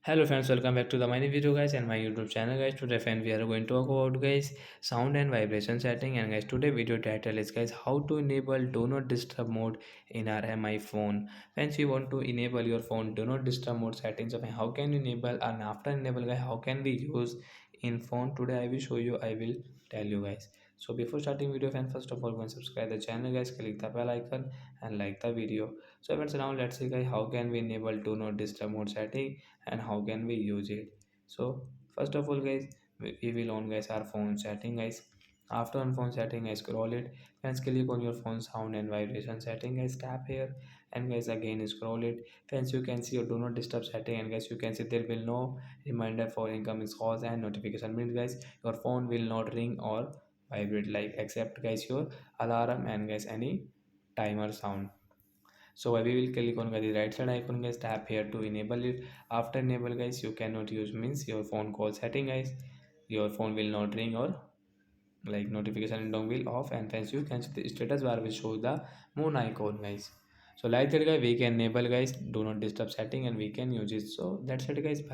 Hello friends, welcome back to the my new video guys and my YouTube channel guys. Today friend we are going to talk about guys sound and vibration setting, and guys today video title is guys how to enable do not disturb mode in our MI phone. Friends, we want to enable your phone do not disturb mode settings. Of how can you enable, and after enable guys how can we use in phone. Today I will show you, I will tell you guys. So before starting video friends, first of all go and subscribe the channel guys, click the bell icon and like the video. So friends, now let's see guys how can we enable do not disturb mode setting and how can we use it. So first of all guys, we will on guys our phone setting guys. After on phone setting, I scroll it. Friends, click on your phone sound and vibration setting guys, tap here and guys again scroll it. Friends, you can see your do not disturb setting, and guys you can see there will no reminder for incoming calls and notification. Means guys your phone will not ring or vibrate like except guys your alarm and guys any timer sound. So we will click on the right side icon guys, tap here to enable it. After enable guys you cannot use, means your phone call setting guys, your phone will not ring or like notification dong will off, and friends you can see the status bar will show the moon icon guys. So like that guys we can enable guys do not disturb setting and we can use it. So that's it guys, bye.